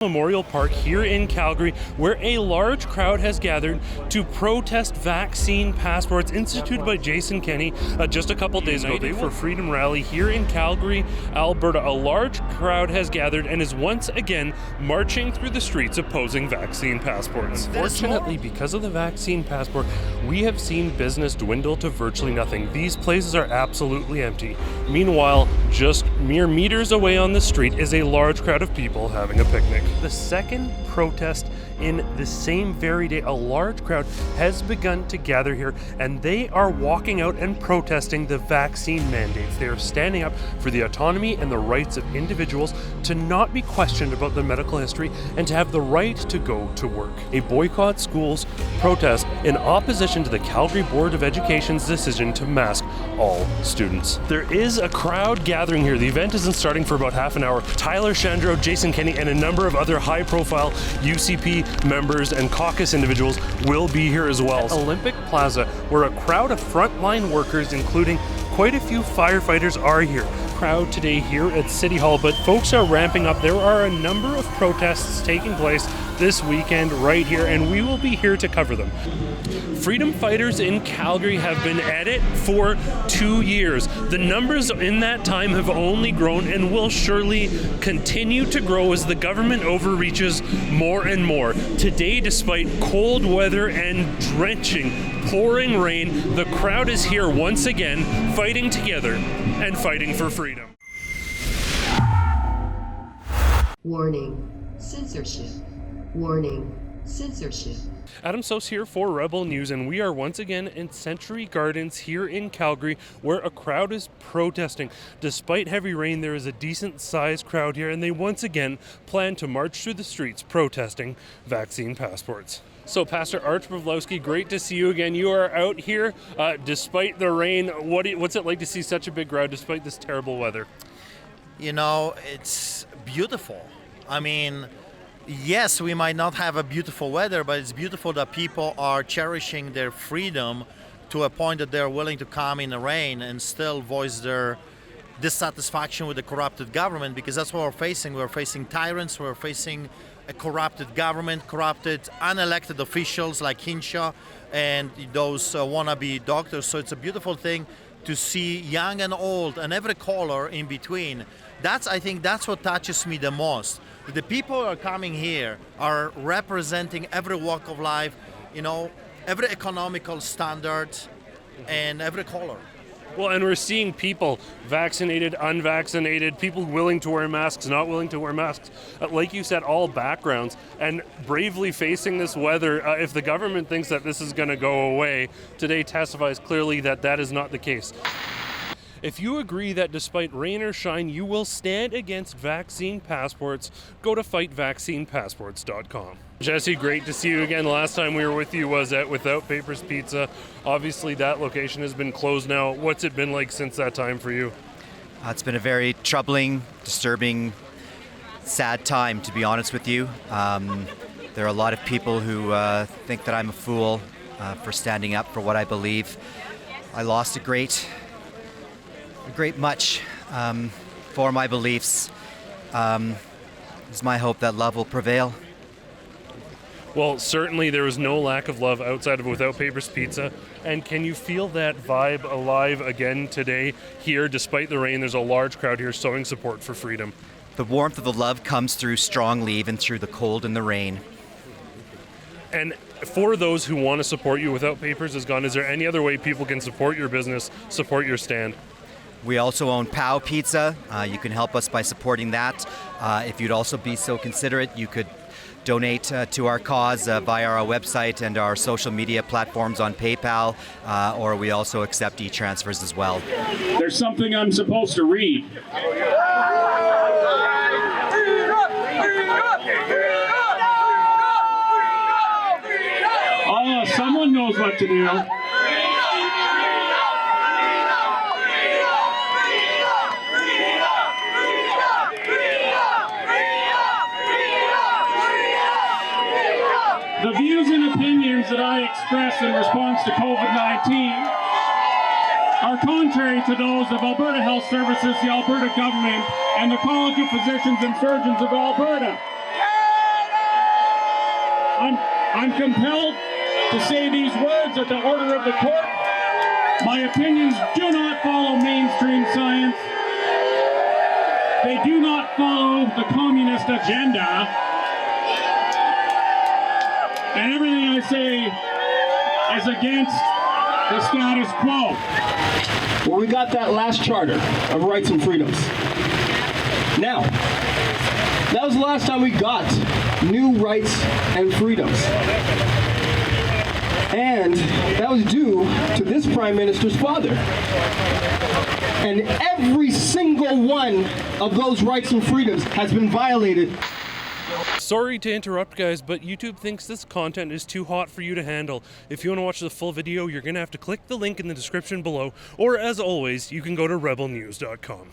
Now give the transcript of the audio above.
Memorial Park here in Calgary, where a large crowd has gathered to protest vaccine passports instituted by Jason Kenney just a couple days ago. The for Freedom rally here in Calgary, Alberta. A large crowd has gathered and is once again marching through the streets opposing vaccine passports. Fortunately, because of the vaccine passport, we have seen business dwindle to virtually nothing. These places are absolutely empty. Meanwhile, just mere meters away on the street is a large crowd of people having a picnic. The second protest in the same very day, a large crowd has begun to gather here, and they are walking out and protesting the vaccine mandates. They are standing up for the autonomy and the rights of individuals to not be questioned about their medical history and to have the right to go to work. A boycott schools protest in opposition to the Calgary Board of Education's decision to mask all students. There is a crowd gathering here. The event isn't starting for about half an hour. Tyler Shandro, Jason Kenney, and a number of other high-profile UCP members and caucus individuals will be here as well. At Olympic Plaza, where a crowd of frontline workers, including quite a few firefighters, are here. Crowd today here at City Hall, but folks are ramping up. There are a number of protests taking place this weekend right here, and we will be here to cover them. Freedom fighters in Calgary have been at it for 2 years. The numbers in that time have only grown and will surely continue to grow as the government overreaches more and more. Today, despite cold weather and drenching, pouring rain, the crowd is here once again, fighting together and fighting for freedom. Warning, censorship. Warning, censorship. Adam Soos here for Rebel News, and we are once again in Century Gardens here in Calgary, where a crowd is protesting. Despite heavy rain, there is a decent-sized crowd here, and they once again plan to march through the streets protesting vaccine passports. So, Pastor Artur, great to see you again. You are out here despite the rain. What's it like to see such a big crowd despite this terrible weather? You know, it's beautiful. I mean, yes, we might not have a beautiful weather, but it's beautiful that people are cherishing their freedom to a point that they're willing to come in the rain and still voice their dissatisfaction with the corrupted government, because that's what we're facing. We're facing tyrants, we're facing a corrupted government, corrupted unelected officials like Hinshaw and those wannabe doctors. So it's a beautiful thing to see young and old and every color in between. I think that's what touches me the most. The people who are coming here are representing every walk of life, you know, every economical standard and every color. Well, and we're seeing people, vaccinated, unvaccinated, people willing to wear masks, not willing to wear masks, like you said, all backgrounds, and bravely facing this weather. If the government thinks that this is going to go away, today testifies clearly that that is not the case. If you agree that despite rain or shine, you will stand against vaccine passports, go to fightvaccinepassports.com. Jesse, great to see you again. Last time we were with you was at Without Papers Pizza. Obviously, that location has been closed now. What's it been like since that time for you? It's been a very troubling, disturbing, sad time, to be honest with you. There are a lot of people who think that I'm a fool for standing up for what I believe. I lost a great much for my beliefs. It's my hope that love will prevail. Well, certainly there was no lack of love outside of Without Papers Pizza. And can you feel that vibe alive again today here? Despite the rain, there's a large crowd here showing support for freedom. The warmth of the love comes through strongly, even through the cold and the rain. And for those who want to support you, Without Papers is gone. Is there any other way people can support your business, support your stand? We also own Pow Pizza. You can help us by supporting that. If you'd also be so considerate, you could donate to our cause via our website and our social media platforms on PayPal, or we also accept e-transfers as well. There's something I'm supposed to read. Oh, someone knows what to do. The views and opinions that I express in response to COVID-19 are contrary to those of Alberta Health Services, the Alberta government, and the College of Physicians and Surgeons of Alberta. I'm compelled to say these words at the order of the court. My opinions do not follow mainstream science. They do not follow the communist agenda. And everything I say is against the status quo. Well, we got that last charter of rights and freedoms. Now, that was the last time we got new rights and freedoms. And that was due to this Prime Minister's father. And every single one of those rights and freedoms has been violated. Sorry to interrupt, guys, but YouTube thinks this content is too hot for you to handle. If you want to watch the full video, you're going to have to click the link in the description below, or as always, you can go to rebelnews.com.